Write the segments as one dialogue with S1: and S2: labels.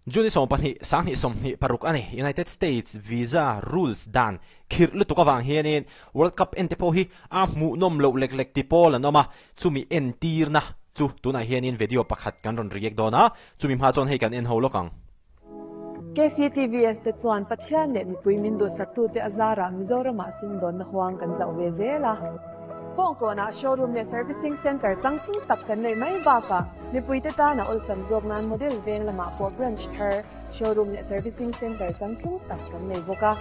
S1: Juni som pani sang hi som hi paruk ani United States visa rules dan khir lu tu ka wang hianin World Cup en te po hi a mu nom lo lek lek ti pol anoma chumi en tir na chu tuna hianin video pakhat kan ron react dona chumi ma chon hei kan en ho lokang
S2: KCTVS te chuan pathian le mi puimin do saktu te azara Mizoram asim don na huang kan za vezela Hong Kong na showroom le servicing center changchung tak kan nei mai ba ka mi puite ta na ol samjok nan model veng lama po branch thar showroom le servicing center changchung tak kan nei boka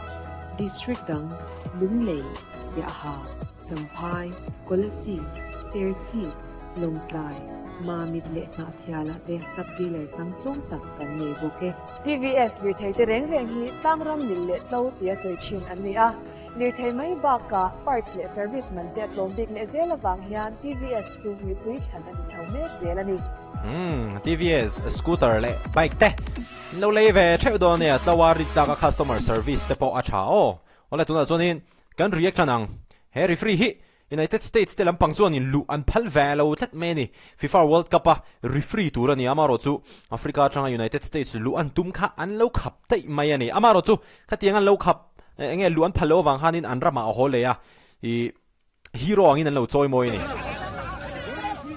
S3: district dang lunglei siaha sampai kolasi serchi longtlai ma midle na thiala te sub dealer changchung tak kan nei boke
S2: TVS li thei te reng reng hi tangram mil le tlo tia soi chin an ni a lir thei mai ba ka parts le service man te tlom big le zela wang hian TVS chu mi pui than an chau mek zela ni
S1: TVS scooter le bike te lo le ve theu do ne tlawari ta ka customer service te po a cha o ola tuna chonin kan react chanang heri free hi United States te lampang chuan in lu an phal velo tlat me ni FIFA World Cup a referee tur ani amaro chu Africa changa United States lu an tum kha an lo khap tai mai ani amaro chu khatiang an lo khap enge lu an phalo wang hanin an rama a hole ya I hero angin an lo choi moi ni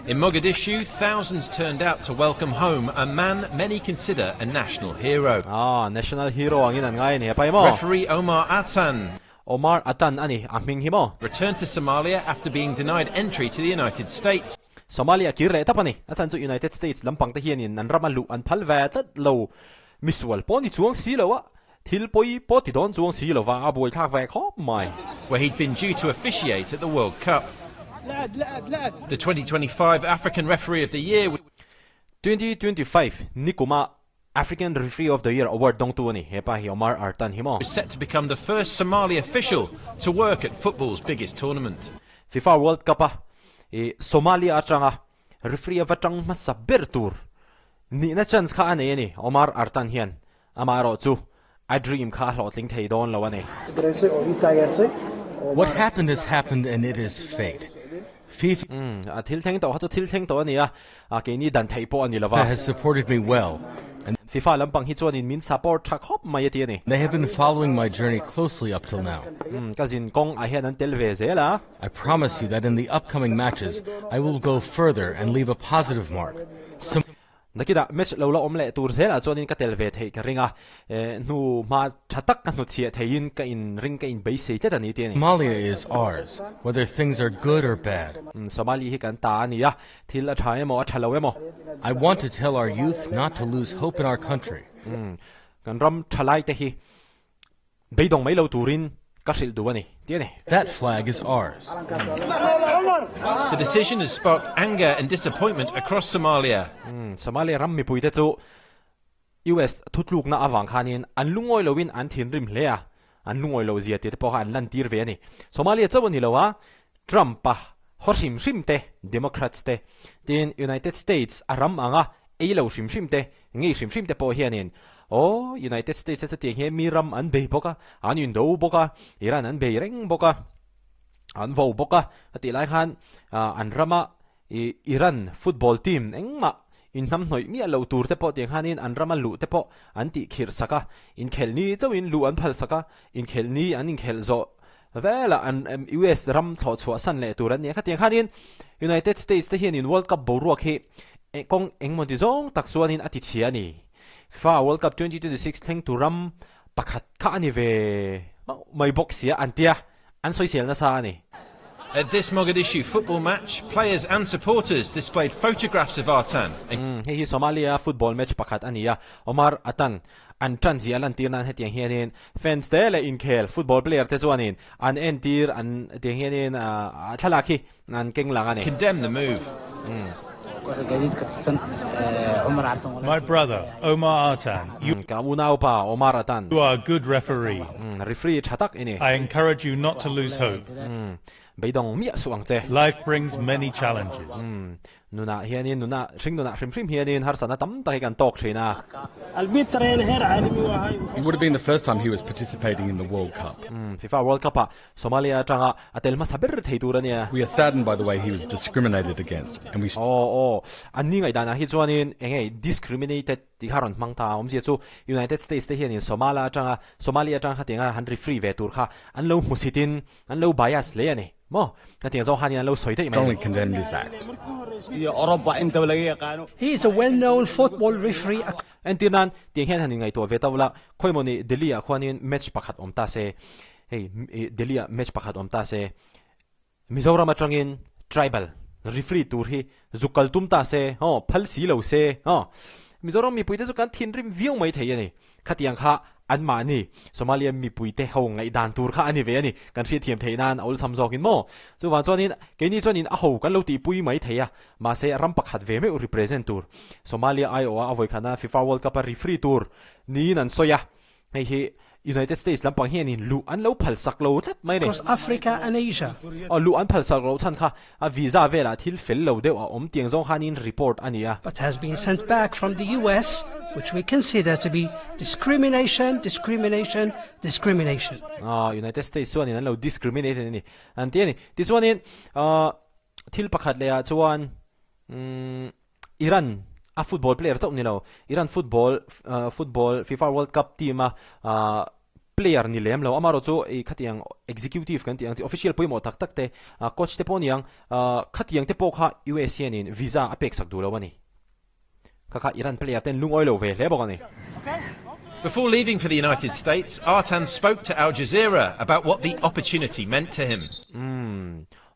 S4: In Mogadishu, thousands turned out to welcome home a man many consider a national hero.
S1: National hero angin an ngai ni pai mo
S4: Referee
S1: Hmar Artan ani aming himo
S4: returned to Somalia after being denied entry to the United States.
S1: Somalia kirre tapani asan chu United States lampang te hianin nan ramalu an phalwa tat lo misual poni chuang silowa thil poi poti don chuang silowa a buaithlak ve khawp mai
S4: Where he'd been due to officiate at the World Cup. The 2025 African Referee of the Year
S1: 2025 Nikuma African Referee of the Year award dong tu ani hepa hi Hmar Artan himo
S4: was set to become the first Somali official to work at football's biggest tournament.
S1: FIFA World Cup Somalia atanga referee avatang masaber tur ni na chance kha ane ni Hmar Artan hian amaro chu I dream kha hlotling thei don lo ani
S5: What happened has happened and it is fate. FIFA
S1: thil theng to ani a ke ni dan thei po ani lawa
S5: has supported me well. And
S1: FIFA lampang hi chuan in min support thak hop mai ati ani
S5: they have been following my journey closely up till now.
S1: Kazin kong a hian an telve zela
S5: I promise you that in the upcoming matches, I will go further and leave a positive mark.
S1: nakida match lo la omle tur zela chuanin ka telve thei ka ringa nu ma thatak ka nu chia thein ka in ring ka in bei sei tla ani ti ani
S5: Somalia is ours, whether things are good or bad.
S1: Somali hi kan ta ani ya thil a thai mo a thalo mo
S5: I want to tell our youth not to lose hope in our country.
S1: kan ram thalai te hi beidong mai lo turin ka hril du ani ti ani
S5: That flag is ours.
S4: The decision has sparked anger and disappointment across Somalia.
S1: Somalia ram mi puite chu US thutluk na awang khanin an lungoi lowin an thin rim hlea an lungoi lo zia te po han lan tir ve ani Somalia chawani lowa Trump pa horim hrimte Democrats te tin United States aram anga eilo hrimte ngei hrimte po hianin United States sa tiang he miram an be boka an yun do boka Iran an be reng boka an vo boka ati lai khan an rama Iran football team engma in nam noi mi lo tur te po tiang hanin an rama lu te po an ti khir saka in khelni chawin lu an phal saka in khelni an in khel zo vela an US ram tho chua san le turan ne kha tiang hanin United States te hian in World Cup boruak hi kong engmon ti zong tak chuanin ati chiani FIFA World Cup 2026 thleng turam pakhat kha ani ve mai boxia antia an soisel na sa ani
S4: At this Mogadishu football match, players and supporters displayed photographs of Artan.
S1: Hi Somalia football match pakhat ania Hmar Artan an transi alan tirnan hetiang hianin fans tele in khel football player te chuanin an entir an tiang hianin thalaki an kenglang ani
S4: Condemn the move.
S6: My brother, Hmar Artan, you
S1: Hmar Artan
S6: are a good referee.
S1: Referee thatak ini
S6: I encourage you not to lose hope.
S1: beidong mi suang che
S6: Life brings many challenges.
S1: nuna hianin nuna ring nuna hrim hianin har sana tam ta kan tok thina
S7: It would have been the first time he was participating in the World Cup.
S1: FIFA World Cup a Somalia tanga atel ma saber theiturania
S7: We are saddened by the way he was discriminated against, and we
S1: anni ngai dana hi chuanin engei discriminated ti haron mangta omje chu United States te hianin Somalia tanga hatinga han referee ve tur kha an lo musitin an lo bias le ani mo kating zo hanin an lo soite
S7: strongly condemn this act.
S8: He is a well-known football referee.
S1: Entinan ti hian hanin ngai to ve tawla khoimoni Delhi a khwanin match pakhat omta se hey Delhi match pakhat omta se Mizoram atangin tribal referee tur hi zukal tumta se phal si lo se Mizoram mi puite zukan thinrim viu mai thei ani khatiang kha anma ni Somalia mi puite ho ngai dan tur kha ani ve ani kan fi thiam theinan ol samjokin mo chu wa chuanin keini chuanin a ho kan lo ti pui mai theia ma se ram pakhat ve me represent tur Somalia ai o avoi khana FIFA World Cup referee tur ni nan soya hei hi United States lampang hianin lu an lo phal sak lo that mai ne
S8: Across Africa and Asia.
S1: lu an phal sak lo chan kha a visa vela thil fel lo de om tiang zong hanin report ania
S8: But has been sent back from the US, which we consider to be discrimination.
S1: United States chuanin an lo discriminate ni an ti ani ti chuanin thil pakhat le a chuan Iran a football player chau ni lo Iran football FIFA World Cup team player ni lem lo amaro chu e khatiang executive kan tiang official poimo tak tak te coach te poniang khatiang te po kha USN in visa apek sak du lo bani kha Iran player ten lungoi lo ve le bokani.
S4: Before leaving for the United States, Artan spoke to Al Jazeera about what the opportunity meant to him.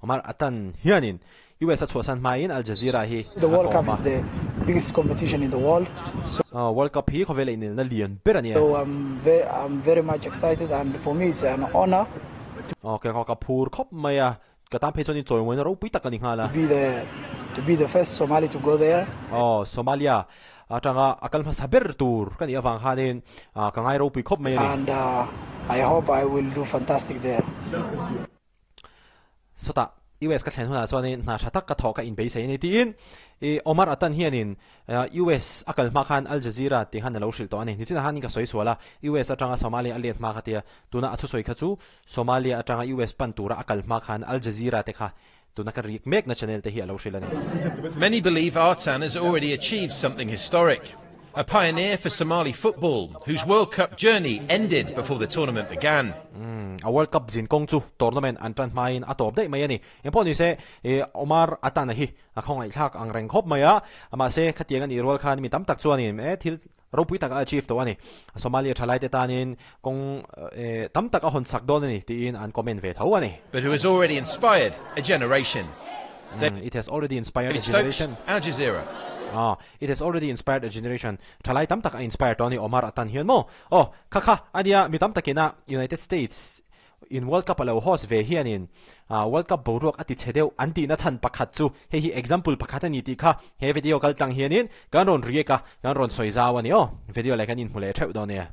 S1: Hmar Artan hianin US at Swasan Main Al Jazeera hi
S9: The World Cup is the biggest competition in the world. So
S1: World Cup hi khovele in na lian berania.
S9: So I'm very much excited, and for me it's an honor
S1: okay ka phur khop maya katam phechoni choimon ro pui takani hala
S9: to be the first Somali to go there.
S1: Somalia atanga akal ma saber tur kan iawang hanin kangai ro pui khop mai ni
S9: And I hope I will do fantastic there.
S1: Sota US ka thlen huna chuanin na thatak ka thoka in base ni tin Omar Artan hianin US akal ma khan Al Jazeera ti han lo shil to ani nichina hanin ka soi suala US atanga Somalia aliat ma khatia tuna athu soi khachu Somalia atanga US pantura akal ma khan Al Jazeera te kha tuna ka rik mek na channel te hi lo shilani.
S4: Many believe Artan has already achieved something historic. A pioneer for Somali football, whose World Cup journey ended before the tournament began.
S1: A World Cup zin kong chu tournament an tran main atop dei mai ani empon ni se Omar Artan hi a khong ai thak ang reng khop maya ama se khatiang ani rol khan mi tam tak chuani thil ropui tak achieve to ani Somalia thalai te tanin kong tam tak a hon sak don ani tin an comment ve tho ani
S4: But who has already inspired a generation.
S1: It has already inspired a
S4: David Stokes,
S1: generation.
S4: Al Jazeera.
S1: It has already inspired a generation. Thalai tam tak a inspired to ani Omar Artan hian mo kha adia mi tam takina United States in World Cup alo host ve hianin World Cup borok ati chedeu anti na chan pakhat chu he example pakhat ani ti kha he video kal tang hianin kan ron rieka kan ron soizaw ani video like an in hule theu do ne